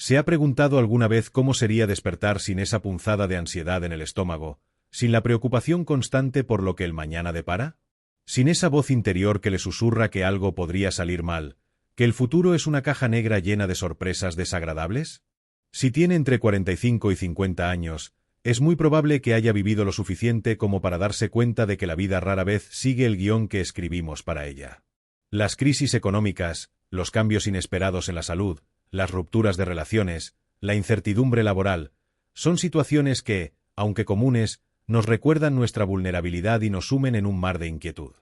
¿Se ha preguntado alguna vez cómo sería despertar sin esa punzada de ansiedad en el estómago, sin la preocupación constante por lo que el mañana depara? Sin esa voz interior que le susurra que algo podría salir mal, que el futuro es una caja negra llena de sorpresas desagradables? Si tiene entre 45 y 50 años, es muy probable que haya vivido lo suficiente como para darse cuenta de que la vida rara vez sigue el guión que escribimos para ella. Las crisis económicas, los cambios inesperados en la salud, las rupturas de relaciones, la incertidumbre laboral, son situaciones que, aunque comunes, nos recuerdan nuestra vulnerabilidad y nos sumen en un mar de inquietud.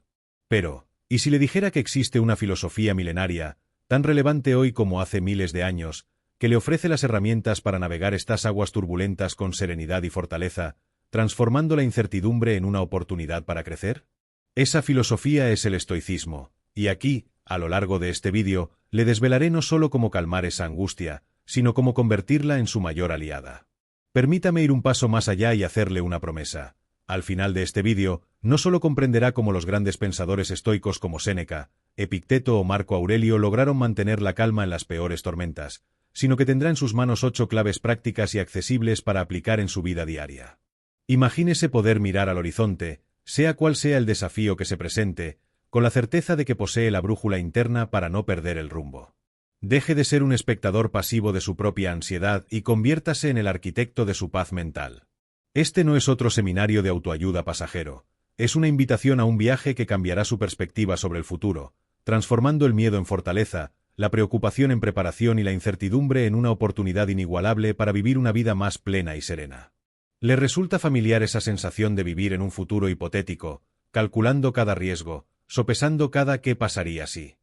Pero, ¿y si le dijera que existe una filosofía milenaria, tan relevante hoy como hace miles de años, que le ofrece las herramientas para navegar estas aguas turbulentas con serenidad y fortaleza, transformando la incertidumbre en una oportunidad para crecer? Esa filosofía es el estoicismo, y aquí, a lo largo de este vídeo, le desvelaré no solo cómo calmar esa angustia, sino cómo convertirla en su mayor aliada. Permítame ir un paso más allá y hacerle una promesa. Al final de este vídeo, no solo comprenderá cómo los grandes pensadores estoicos como Séneca, Epicteto o Marco Aurelio lograron mantener la calma en las peores tormentas, sino que tendrá en sus manos 8 claves prácticas y accesibles para aplicar en su vida diaria. Imagínese poder mirar al horizonte, sea cual sea el desafío que se presente, con la certeza de que posee la brújula interna para no perder el rumbo. Deje de ser un espectador pasivo de su propia ansiedad y conviértase en el arquitecto de su paz mental. Este no es otro seminario de autoayuda pasajero, es una invitación a un viaje que cambiará su perspectiva sobre el futuro, transformando el miedo en fortaleza, la preocupación en preparación y la incertidumbre en una oportunidad inigualable para vivir una vida más plena y serena. ¿Le resulta familiar esa sensación de vivir en un futuro hipotético, calculando cada riesgo, sopesando cada qué pasaría si?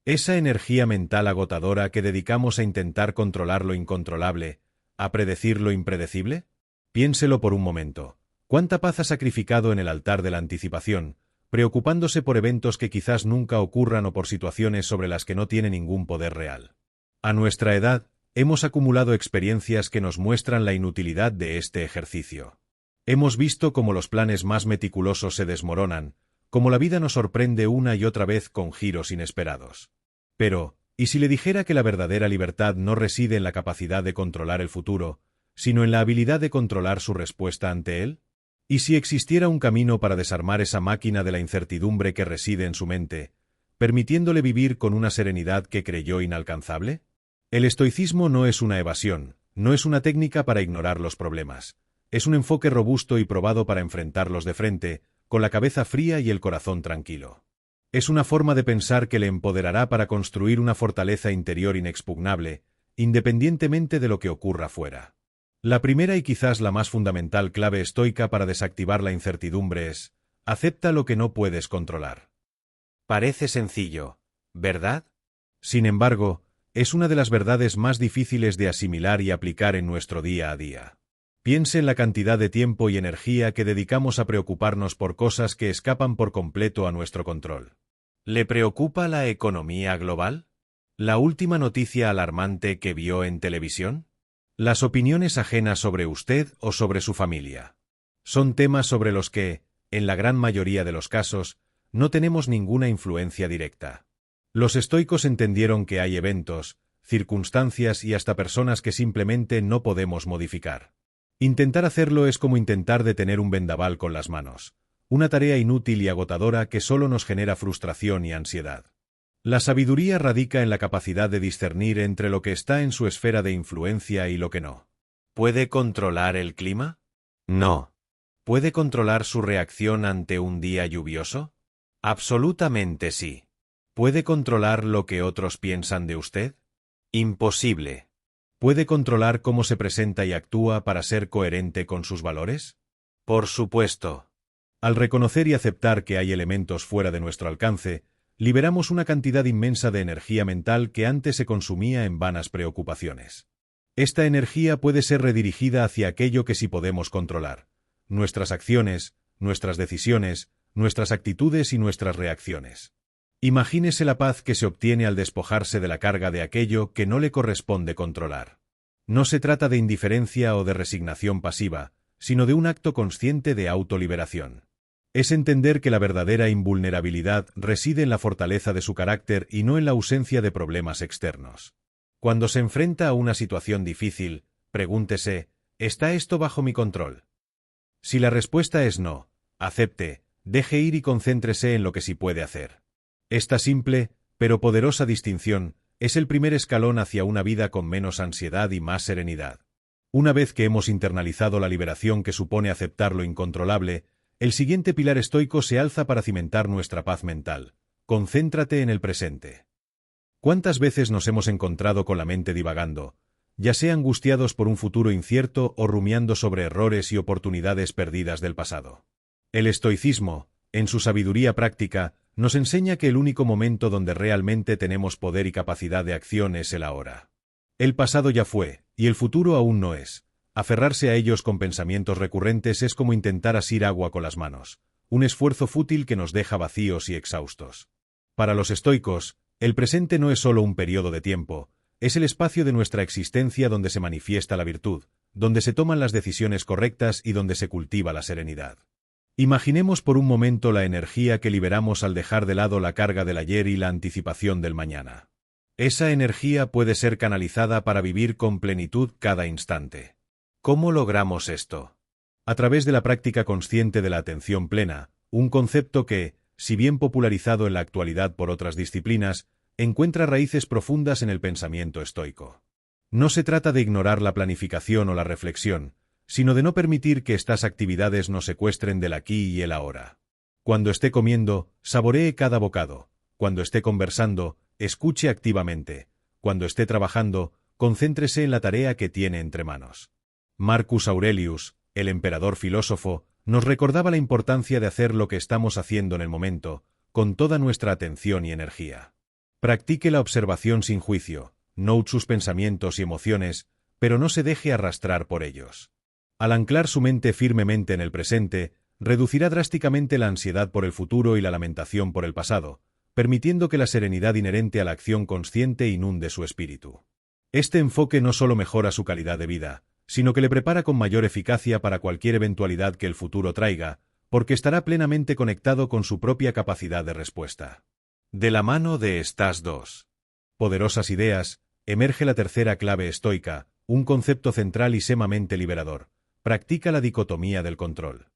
Esa energía mental agotadora que dedicamos a intentar controlar lo incontrolable, a predecir lo impredecible? Piénselo por un momento. ¿Cuánta paz ha sacrificado en el altar de la anticipación, preocupándose por eventos que quizás nunca ocurran o por situaciones sobre las que no tiene ningún poder real? A nuestra edad, hemos acumulado experiencias que nos muestran la inutilidad de este ejercicio. Hemos visto cómo los planes más meticulosos se desmoronan, cómo la vida nos sorprende una y otra vez con giros inesperados. Pero, ¿y si le dijera que la verdadera libertad no reside en la capacidad de controlar el futuro, sino en la habilidad de controlar su respuesta ante él? ¿Y si existiera un camino para desarmar esa máquina de la incertidumbre que reside en su mente, permitiéndole vivir con una serenidad que creyó inalcanzable? El estoicismo no es una evasión, no es una técnica para ignorar los problemas. Es un enfoque robusto y probado para enfrentarlos de frente, con la cabeza fría y el corazón tranquilo. Es una forma de pensar que le empoderará para construir una fortaleza interior inexpugnable, independientemente de lo que ocurra fuera. La primera y quizás la más fundamental clave estoica para desactivar la incertidumbre es: acepta lo que no puedes controlar. Parece sencillo, ¿verdad? Sin embargo, es una de las verdades más difíciles de asimilar y aplicar en nuestro día a día. Piense en la cantidad de tiempo y energía que dedicamos a preocuparnos por cosas que escapan por completo a nuestro control. ¿Le preocupa la economía global? ¿La última noticia alarmante que vio en televisión? ¿Las opiniones ajenas sobre usted o sobre su familia? Son temas sobre los que, en la gran mayoría de los casos, no tenemos ninguna influencia directa. Los estoicos entendieron que hay eventos, circunstancias y hasta personas que simplemente no podemos modificar. Intentar hacerlo es como intentar detener un vendaval con las manos, una tarea inútil y agotadora que solo nos genera frustración y ansiedad. La sabiduría radica en la capacidad de discernir entre lo que está en su esfera de influencia y lo que no. ¿Puede controlar el clima? No. ¿Puede controlar su reacción ante un día lluvioso? Absolutamente sí. ¿Puede controlar lo que otros piensan de usted? Imposible. ¿Puede controlar cómo se presenta y actúa para ser coherente con sus valores? Por supuesto. Al reconocer y aceptar que hay elementos fuera de nuestro alcance, liberamos una cantidad inmensa de energía mental que antes se consumía en vanas preocupaciones. Esta energía puede ser redirigida hacia aquello que sí podemos controlar: nuestras acciones, nuestras decisiones, nuestras actitudes y nuestras reacciones. Imagínese la paz que se obtiene al despojarse de la carga de aquello que no le corresponde controlar. No se trata de indiferencia o de resignación pasiva, sino de un acto consciente de autoliberación. Es entender que la verdadera invulnerabilidad reside en la fortaleza de su carácter y no en la ausencia de problemas externos. Cuando se enfrenta a una situación difícil, pregúntese, ¿está esto bajo mi control? Si la respuesta es no, acepte, deje ir y concéntrese en lo que sí puede hacer. Esta simple, pero poderosa distinción, es el primer escalón hacia una vida con menos ansiedad y más serenidad. Una vez que hemos internalizado la liberación que supone aceptar lo incontrolable, el siguiente pilar estoico se alza para cimentar nuestra paz mental. Concéntrate en el presente. ¿Cuántas veces nos hemos encontrado con la mente divagando, ya sea angustiados por un futuro incierto o rumiando sobre errores y oportunidades perdidas del pasado? El estoicismo, en su sabiduría práctica, nos enseña que el único momento donde realmente tenemos poder y capacidad de acción es el ahora. El pasado ya fue, y el futuro aún no es. Aferrarse a ellos con pensamientos recurrentes es como intentar asir agua con las manos, un esfuerzo fútil que nos deja vacíos y exhaustos. Para los estoicos, el presente no es solo un periodo de tiempo, es el espacio de nuestra existencia donde se manifiesta la virtud, donde se toman las decisiones correctas y donde se cultiva la serenidad. Imaginemos por un momento la energía que liberamos al dejar de lado la carga del ayer y la anticipación del mañana. Esa energía puede ser canalizada para vivir con plenitud cada instante. ¿Cómo logramos esto? A través de la práctica consciente de la atención plena, un concepto que, si bien popularizado en la actualidad por otras disciplinas, encuentra raíces profundas en el pensamiento estoico. No se trata de ignorar la planificación o la reflexión, sino de no permitir que estas actividades nos secuestren del aquí y el ahora. Cuando esté comiendo, saboree cada bocado. Cuando esté conversando, escuche activamente. Cuando esté trabajando, concéntrese en la tarea que tiene entre manos. Marcus Aurelius, el emperador filósofo, nos recordaba la importancia de hacer lo que estamos haciendo en el momento, con toda nuestra atención y energía. Practique la observación sin juicio, note sus pensamientos y emociones, pero no se deje arrastrar por ellos. Al anclar su mente firmemente en el presente, reducirá drásticamente la ansiedad por el futuro y la lamentación por el pasado, permitiendo que la serenidad inherente a la acción consciente inunde su espíritu. Este enfoque no solo mejora su calidad de vida, sino que le prepara con mayor eficacia para cualquier eventualidad que el futuro traiga, porque estará plenamente conectado con su propia capacidad de respuesta. De la mano de estas dos poderosas ideas, emerge la tercera clave estoica, un concepto central y sumamente liberador. Practica la dicotomía del control.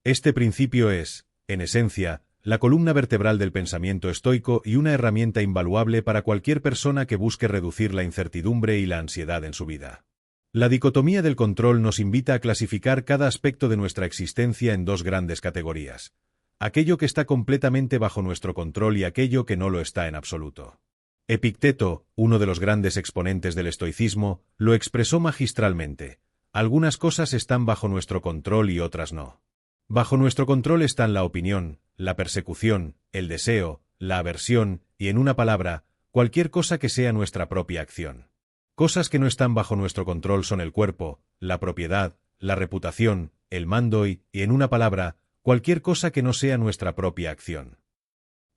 Este principio es, en esencia, la columna vertebral del pensamiento estoico y una herramienta invaluable para cualquier persona que busque reducir la incertidumbre y la ansiedad en su vida. La dicotomía del control nos invita a clasificar cada aspecto de nuestra existencia en dos grandes categorías: aquello que está completamente bajo nuestro control y aquello que no lo está en absoluto. Epicteto, uno de los grandes exponentes del estoicismo, lo expresó magistralmente: algunas cosas están bajo nuestro control y otras no. Bajo nuestro control están la opinión, la persecución, el deseo, la aversión y, en una palabra, cualquier cosa que sea nuestra propia acción. Cosas que no están bajo nuestro control son el cuerpo, la propiedad, la reputación, el mando y, en una palabra, cualquier cosa que no sea nuestra propia acción.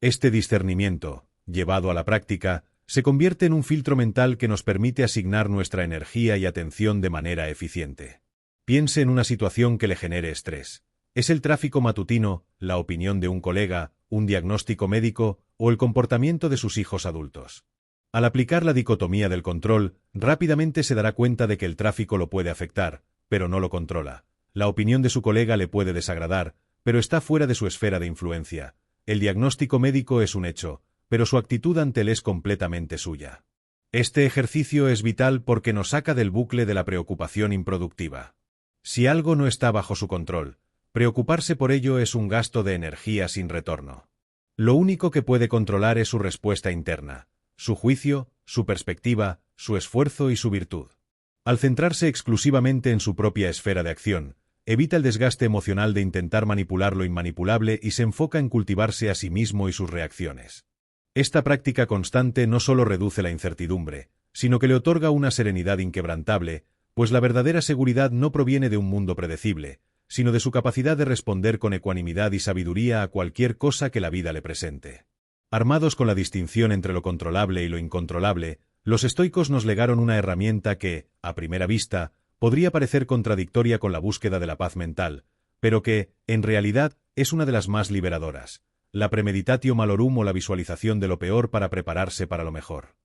Este discernimiento, llevado a la práctica, se convierte en un filtro mental que nos permite asignar nuestra energía y atención de manera eficiente. Piense en una situación que le genere estrés. ¿Es el tráfico matutino, la opinión de un colega, un diagnóstico médico o el comportamiento de sus hijos adultos? Al aplicar la dicotomía del control, rápidamente se dará cuenta de que el tráfico lo puede afectar, pero no lo controla. La opinión de su colega le puede desagradar, pero está fuera de su esfera de influencia. El diagnóstico médico es un hecho, pero su actitud ante él es completamente suya. Este ejercicio es vital porque nos saca del bucle de la preocupación improductiva. Si algo no está bajo su control, preocuparse por ello es un gasto de energía sin retorno. Lo único que puede controlar es su respuesta interna, su juicio, su perspectiva, su esfuerzo y su virtud. Al centrarse exclusivamente en su propia esfera de acción, evita el desgaste emocional de intentar manipular lo inmanipulable y se enfoca en cultivarse a sí mismo y sus reacciones. Esta práctica constante no solo reduce la incertidumbre, sino que le otorga una serenidad inquebrantable, pues la verdadera seguridad no proviene de un mundo predecible, sino de su capacidad de responder con ecuanimidad y sabiduría a cualquier cosa que la vida le presente. Armados con la distinción entre lo controlable y lo incontrolable, los estoicos nos legaron una herramienta que, a primera vista, podría parecer contradictoria con la búsqueda de la paz mental, pero que, en realidad, es una de las más liberadoras: la premeditatio malorum o la visualización de lo peor para prepararse para lo mejor.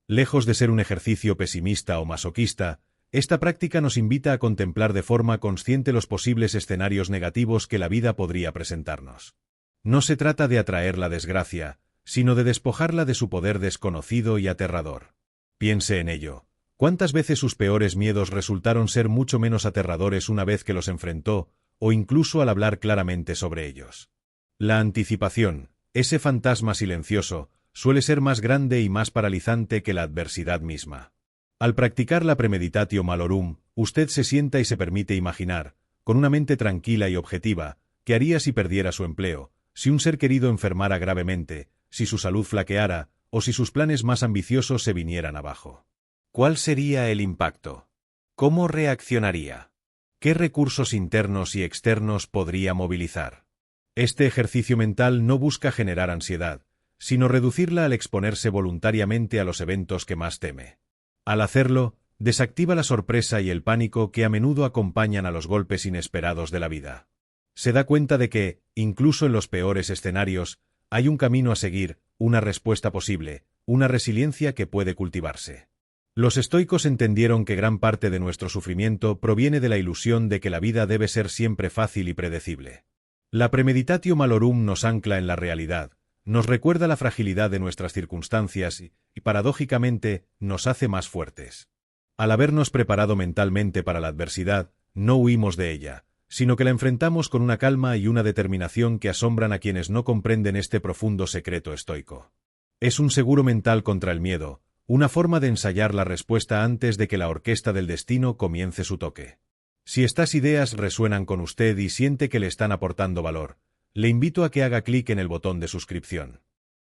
Lejos de ser un ejercicio pesimista o masoquista, esta práctica nos invita a contemplar de forma consciente los posibles escenarios negativos que la vida podría presentarnos. No se trata de atraer la desgracia, sino de despojarla de su poder desconocido y aterrador. Piense en ello. ¿Cuántas veces sus peores miedos resultaron ser mucho menos aterradores una vez que los enfrentó, o incluso al hablar claramente sobre ellos? La anticipación, ese fantasma silencioso, suele ser más grande y más paralizante que la adversidad misma. Al practicar la premeditatio malorum, usted se sienta y se permite imaginar, con una mente tranquila y objetiva, qué haría si perdiera su empleo, si un ser querido enfermara gravemente, si su salud flaqueara, o si sus planes más ambiciosos se vinieran abajo. ¿Cuál sería el impacto? ¿Cómo reaccionaría? ¿Qué recursos internos y externos podría movilizar? Este ejercicio mental no busca generar ansiedad, sino reducirla al exponerse voluntariamente a los eventos que más teme. Al hacerlo, desactiva la sorpresa y el pánico que a menudo acompañan a los golpes inesperados de la vida. Se da cuenta de que, incluso en los peores escenarios, hay un camino a seguir, una respuesta posible, una resiliencia que puede cultivarse. Los estoicos entendieron que gran parte de nuestro sufrimiento proviene de la ilusión de que la vida debe ser siempre fácil y predecible. La premeditatio malorum nos ancla en la realidad, nos recuerda la fragilidad de nuestras circunstancias y, paradójicamente, nos hace más fuertes. Al habernos preparado mentalmente para la adversidad, no huimos de ella, sino que la enfrentamos con una calma y una determinación que asombran a quienes no comprenden este profundo secreto estoico. Es un seguro mental contra el miedo, una forma de ensayar la respuesta antes de que la orquesta del destino comience su toque. Si estas ideas resuenan con usted y siente que le están aportando valor, le invito a que haga clic en el botón de suscripción.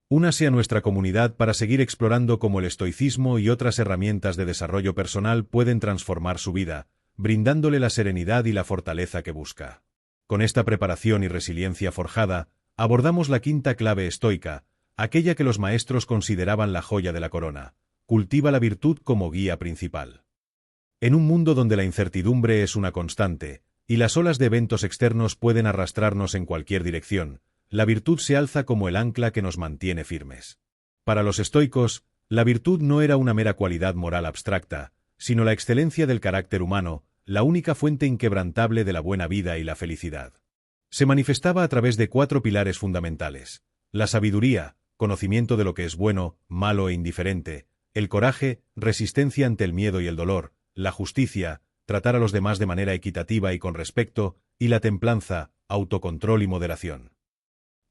Únase a nuestra comunidad para seguir explorando cómo el estoicismo y otras herramientas de desarrollo personal pueden transformar su vida, brindándole la serenidad y la fortaleza que busca. Con esta preparación y resiliencia forjada, abordamos la quinta clave estoica, aquella que los maestros consideraban la joya de la corona: cultiva la virtud como guía principal. En un mundo donde la incertidumbre es una constante, y las olas de eventos externos pueden arrastrarnos en cualquier dirección, la virtud se alza como el ancla que nos mantiene firmes. Para los estoicos, la virtud no era una mera cualidad moral abstracta, sino la excelencia del carácter humano, la única fuente inquebrantable de la buena vida y la felicidad. Se manifestaba a través de 4 pilares fundamentales: la sabiduría, conocimiento de lo que es bueno, malo e indiferente; el coraje, resistencia ante el miedo y el dolor; la justicia, tratar a los demás de manera equitativa y con respeto; y la templanza, autocontrol y moderación.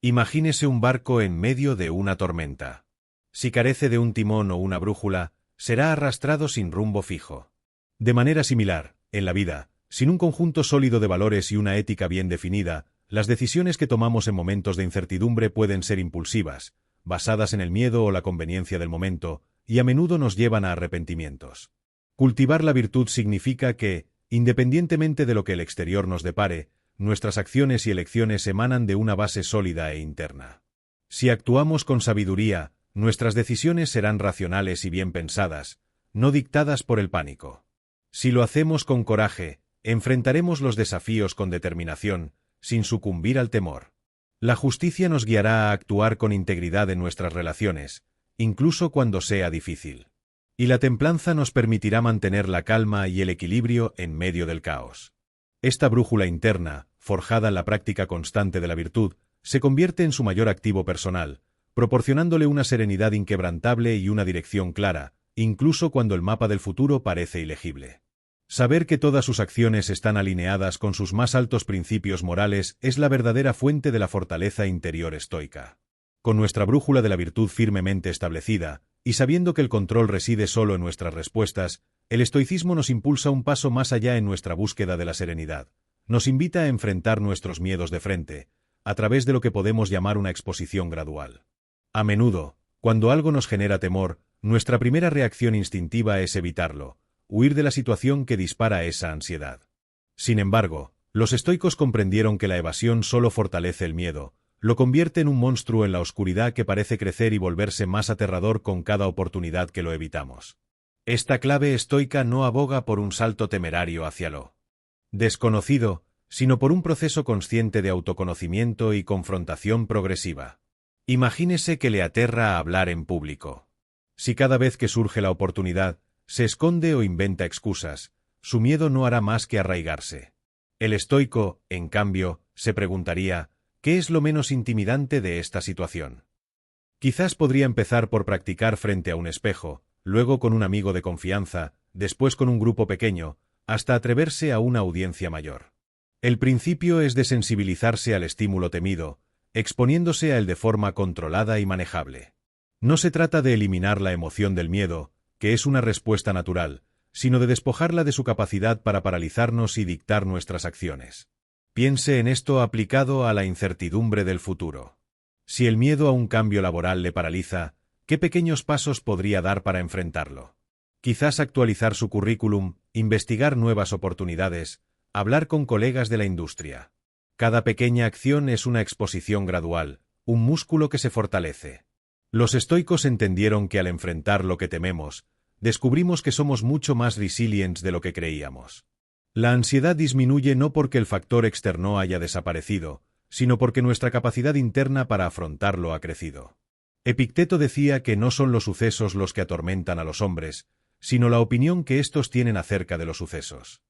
Imagínese un barco en medio de una tormenta. Si carece de un timón o una brújula, será arrastrado sin rumbo fijo. De manera similar, en la vida, sin un conjunto sólido de valores y una ética bien definida, las decisiones que tomamos en momentos de incertidumbre pueden ser impulsivas, basadas en el miedo o la conveniencia del momento, y a menudo nos llevan a arrepentimientos. Cultivar la virtud significa que, independientemente de lo que el exterior nos depare, nuestras acciones y elecciones emanan de una base sólida e interna. Si actuamos con sabiduría, nuestras decisiones serán racionales y bien pensadas, no dictadas por el pánico. Si lo hacemos con coraje, enfrentaremos los desafíos con determinación, sin sucumbir al temor. La justicia nos guiará a actuar con integridad en nuestras relaciones, incluso cuando sea difícil. Y la templanza nos permitirá mantener la calma y el equilibrio en medio del caos. Esta brújula interna, forjada en la práctica constante de la virtud, se convierte en su mayor activo personal, proporcionándole una serenidad inquebrantable y una dirección clara, incluso cuando el mapa del futuro parece ilegible. Saber que todas sus acciones están alineadas con sus más altos principios morales es la verdadera fuente de la fortaleza interior estoica. Con nuestra brújula de la virtud firmemente establecida, y sabiendo que el control reside solo en nuestras respuestas, el estoicismo nos impulsa un paso más allá en nuestra búsqueda de la serenidad. Nos invita a enfrentar nuestros miedos de frente, a través de lo que podemos llamar una exposición gradual. A menudo, cuando algo nos genera temor, nuestra primera reacción instintiva es evitarlo, huir de la situación que dispara esa ansiedad. Sin embargo, los estoicos comprendieron que la evasión solo fortalece el miedo, lo convierte en un monstruo en la oscuridad que parece crecer y volverse más aterrador con cada oportunidad que lo evitamos. Esta clave estoica no aboga por un salto temerario hacia lo desconocido, sino por un proceso consciente de autoconocimiento y confrontación progresiva. Imagínese que le aterra hablar en público. Si cada vez que surge la oportunidad, se esconde o inventa excusas, su miedo no hará más que arraigarse. El estoico, en cambio, se preguntaría, ¿qué es lo menos intimidante de esta situación? Quizás podría empezar por practicar frente a un espejo, luego con un amigo de confianza, después con un grupo pequeño, hasta atreverse a una audiencia mayor. El principio es de sensibilizarse al estímulo temido, exponiéndose a él de forma controlada y manejable. No se trata de eliminar la emoción del miedo, que es una respuesta natural, sino de despojarla de su capacidad para paralizarnos y dictar nuestras acciones. Piense en esto aplicado a la incertidumbre del futuro. Si el miedo a un cambio laboral le paraliza, ¿qué pequeños pasos podría dar para enfrentarlo? Quizás actualizar su currículum, investigar nuevas oportunidades, hablar con colegas de la industria. Cada pequeña acción es una exposición gradual, un músculo que se fortalece. Los estoicos entendieron que al enfrentar lo que tememos, descubrimos que somos mucho más resilientes de lo que creíamos. La ansiedad disminuye no porque el factor externo haya desaparecido, sino porque nuestra capacidad interna para afrontarlo ha crecido. Epicteto decía que no son los sucesos los que atormentan a los hombres, sino la opinión que éstos tienen acerca de los sucesos.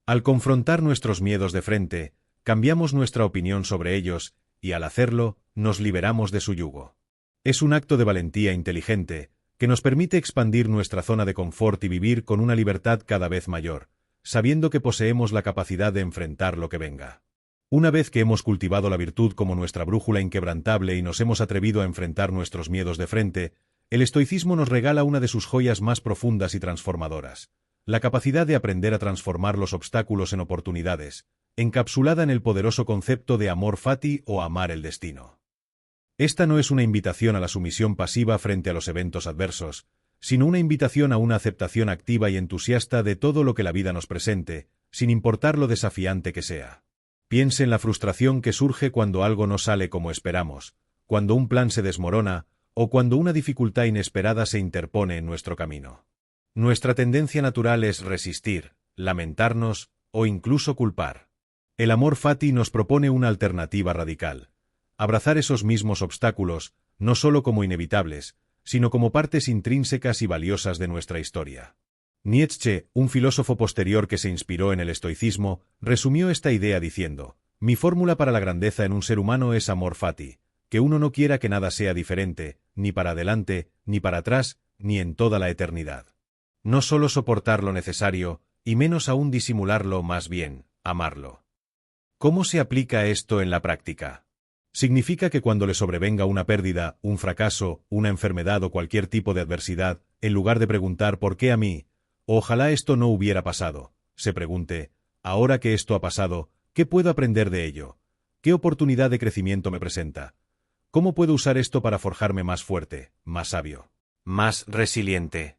Al confrontar nuestros miedos de frente, cambiamos nuestra opinión sobre ellos, y al hacerlo, nos liberamos de su yugo. Es un acto de valentía inteligente, que nos permite expandir nuestra zona de confort y vivir con una libertad cada vez mayor, sabiendo que poseemos la capacidad de enfrentar lo que venga. Una vez que hemos cultivado la virtud como nuestra brújula inquebrantable y nos hemos atrevido a enfrentar nuestros miedos de frente, el estoicismo nos regala una de sus joyas más profundas y transformadoras, la capacidad de aprender a transformar los obstáculos en oportunidades, encapsulada en el poderoso concepto de amor fati o amar el destino. Esta no es una invitación a la sumisión pasiva frente a los eventos adversos, sino una invitación a una aceptación activa y entusiasta de todo lo que la vida nos presente, sin importar lo desafiante que sea. Piense en la frustración que surge cuando algo no sale como esperamos, cuando un plan se desmorona, o cuando una dificultad inesperada se interpone en nuestro camino. Nuestra tendencia natural es resistir, lamentarnos, o incluso culpar. El amor fati nos propone una alternativa radical. Abrazar esos mismos obstáculos, no solo como inevitables, sino como partes intrínsecas y valiosas de nuestra historia. Nietzsche, un filósofo posterior que se inspiró en el estoicismo, resumió esta idea diciendo: «Mi fórmula para la grandeza en un ser humano es amor fati, que uno no quiera que nada sea diferente, ni para adelante, ni para atrás, ni en toda la eternidad. No solo soportar lo necesario, y menos aún disimularlo, más bien, amarlo». ¿Cómo se aplica esto en la práctica? Significa que cuando le sobrevenga una pérdida, un fracaso, una enfermedad o cualquier tipo de adversidad, en lugar de preguntar ¿por qué a mí? Ojalá esto no hubiera pasado, se pregunte, ahora que esto ha pasado, ¿qué puedo aprender de ello? ¿Qué oportunidad de crecimiento me presenta? ¿Cómo puedo usar esto para forjarme más fuerte, más sabio, más resiliente?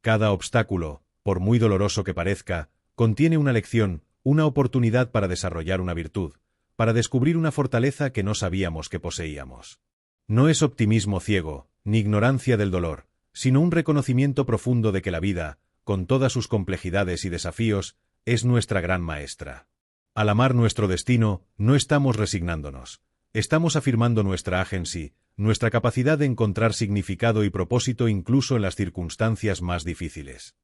Cada obstáculo, por muy doloroso que parezca, contiene una lección, una oportunidad para desarrollar una virtud, para descubrir una fortaleza que no sabíamos que poseíamos. No es optimismo ciego, ni ignorancia del dolor, sino un reconocimiento profundo de que la vida, con todas sus complejidades y desafíos, es nuestra gran maestra. Al amar nuestro destino, no estamos resignándonos. Estamos afirmando nuestra agency, nuestra capacidad de encontrar significado y propósito incluso en las circunstancias más difíciles.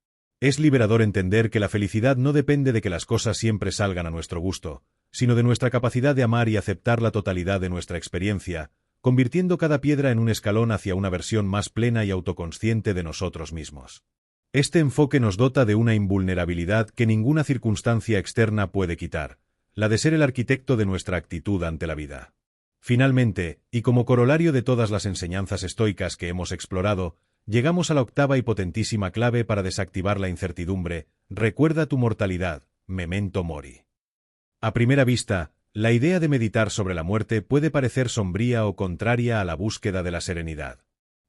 Es liberador entender que la felicidad no depende de que las cosas siempre salgan a nuestro gusto, sino de nuestra capacidad de amar y aceptar la totalidad de nuestra experiencia, convirtiendo cada piedra en un escalón hacia una versión más plena y autoconsciente de nosotros mismos. Este enfoque nos dota de una invulnerabilidad que ninguna circunstancia externa puede quitar, la de ser el arquitecto de nuestra actitud ante la vida. Finalmente, y como corolario de todas las enseñanzas estoicas que hemos explorado, llegamos a la octava y potentísima clave para desactivar la incertidumbre: recuerda tu mortalidad, memento mori. A primera vista, la idea de meditar sobre la muerte puede parecer sombría o contraria a la búsqueda de la serenidad.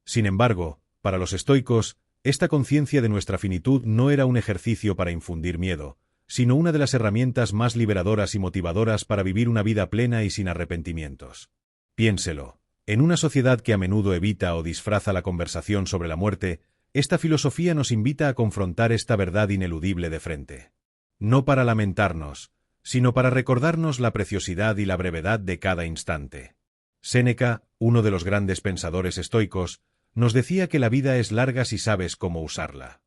Sin embargo, para los estoicos, esta conciencia de nuestra finitud no era un ejercicio para infundir miedo, sino una de las herramientas más liberadoras y motivadoras para vivir una vida plena y sin arrepentimientos. Piénselo. En una sociedad que a menudo evita o disfraza la conversación sobre la muerte, esta filosofía nos invita a confrontar esta verdad ineludible de frente. No para lamentarnos, sino para recordarnos la preciosidad y la brevedad de cada instante. Séneca, uno de los grandes pensadores estoicos, nos decía que la vida es larga si sabes cómo usarla.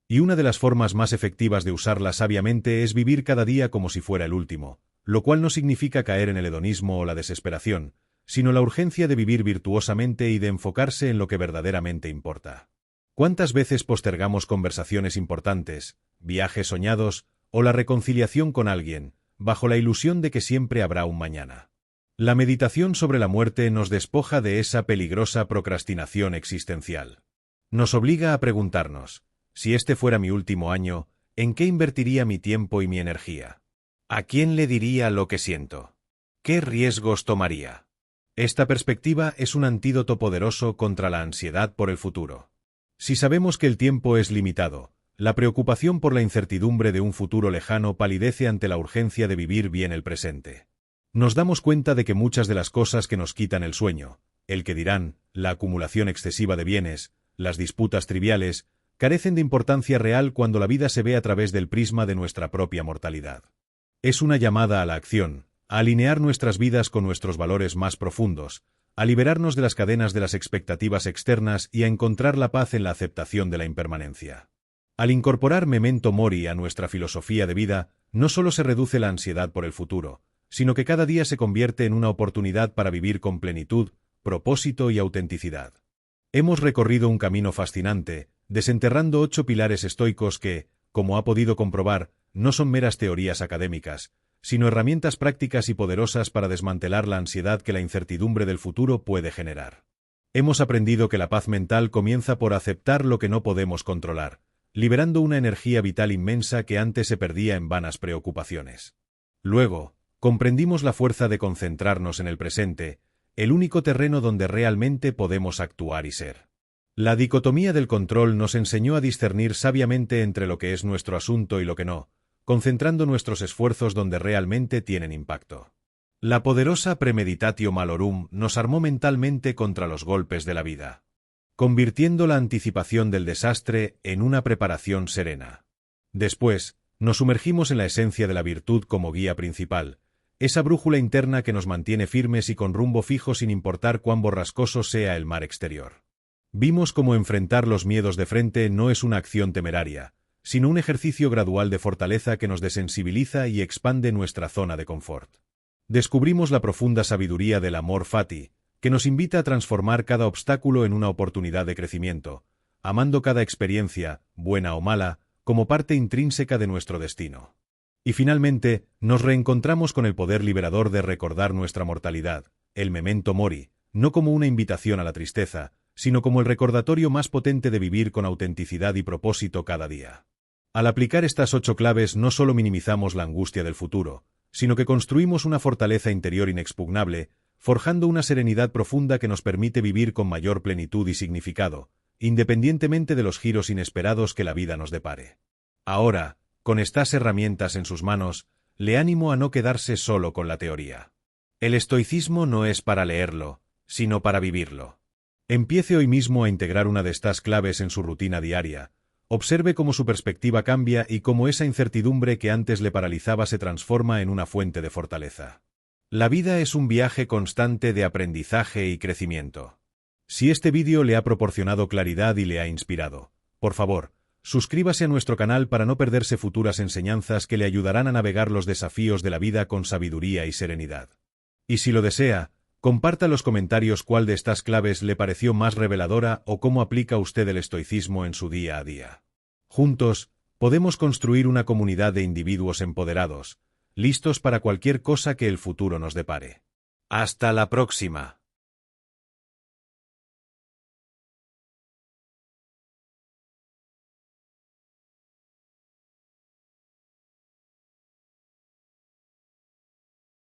Y una de las formas más efectivas de usarla sabiamente es vivir cada día como si fuera el último, lo cual no significa caer en el hedonismo o la desesperación, sino la urgencia de vivir virtuosamente y de enfocarse en lo que verdaderamente importa. ¿Cuántas veces postergamos conversaciones importantes, viajes soñados o la reconciliación con alguien, bajo la ilusión de que siempre habrá un mañana? La meditación sobre la muerte nos despoja de esa peligrosa procrastinación existencial. Nos obliga a preguntarnos, si este fuera mi último año, ¿en qué invertiría mi tiempo y mi energía? ¿A quién le diría lo que siento? ¿Qué riesgos tomaría? Esta perspectiva es un antídoto poderoso contra la ansiedad por el futuro. Si sabemos que el tiempo es limitado, la preocupación por la incertidumbre de un futuro lejano palidece ante la urgencia de vivir bien el presente. Nos damos cuenta de que muchas de las cosas que nos quitan el sueño, el que dirán, la acumulación excesiva de bienes, las disputas triviales, carecen de importancia real cuando la vida se ve a través del prisma de nuestra propia mortalidad. Es una llamada a la acción, a alinear nuestras vidas con nuestros valores más profundos, a liberarnos de las cadenas de las expectativas externas y a encontrar la paz en la aceptación de la impermanencia. Al incorporar Memento Mori a nuestra filosofía de vida, no solo se reduce la ansiedad por el futuro, sino que cada día se convierte en una oportunidad para vivir con plenitud, propósito y autenticidad. Hemos recorrido un camino fascinante, desenterrando 8 pilares estoicos que, como ha podido comprobar, no son meras teorías académicas, sino herramientas prácticas y poderosas para desmantelar la ansiedad que la incertidumbre del futuro puede generar. Hemos aprendido que la paz mental comienza por aceptar lo que no podemos controlar, liberando una energía vital inmensa que antes se perdía en vanas preocupaciones. Luego, comprendimos la fuerza de concentrarnos en el presente, el único terreno donde realmente podemos actuar y ser. La dicotomía del control nos enseñó a discernir sabiamente entre lo que es nuestro asunto y lo que no, concentrando nuestros esfuerzos donde realmente tienen impacto. La poderosa Premeditatio Malorum nos armó mentalmente contra los golpes de la vida, convirtiendo la anticipación del desastre en una preparación serena. Después, nos sumergimos en la esencia de la virtud como guía principal, esa brújula interna que nos mantiene firmes y con rumbo fijo sin importar cuán borrascoso sea el mar exterior. Vimos cómo enfrentar los miedos de frente no es una acción temeraria, sino un ejercicio gradual de fortaleza que nos desensibiliza y expande nuestra zona de confort. Descubrimos la profunda sabiduría del amor fati, que nos invita a transformar cada obstáculo en una oportunidad de crecimiento, amando cada experiencia, buena o mala, como parte intrínseca de nuestro destino. Y finalmente, nos reencontramos con el poder liberador de recordar nuestra mortalidad, el Memento Mori, no como una invitación a la tristeza, sino como el recordatorio más potente de vivir con autenticidad y propósito cada día. Al aplicar estas 8 claves no solo minimizamos la angustia del futuro, sino que construimos una fortaleza interior inexpugnable, forjando una serenidad profunda que nos permite vivir con mayor plenitud y significado, independientemente de los giros inesperados que la vida nos depare. Ahora, con estas herramientas en sus manos, le animo a no quedarse solo con la teoría. El estoicismo no es para leerlo, sino para vivirlo. Empiece hoy mismo a integrar una de estas claves en su rutina diaria. Observe cómo su perspectiva cambia y cómo esa incertidumbre que antes le paralizaba se transforma en una fuente de fortaleza. La vida es un viaje constante de aprendizaje y crecimiento. Si este vídeo le ha proporcionado claridad y le ha inspirado, por favor, suscríbase a nuestro canal para no perderse futuras enseñanzas que le ayudarán a navegar los desafíos de la vida con sabiduría y serenidad. Y si lo desea, comparta en los comentarios cuál de estas claves le pareció más reveladora o cómo aplica usted el estoicismo en su día a día. Juntos, podemos construir una comunidad de individuos empoderados, listos para cualquier cosa que el futuro nos depare. ¡Hasta la próxima!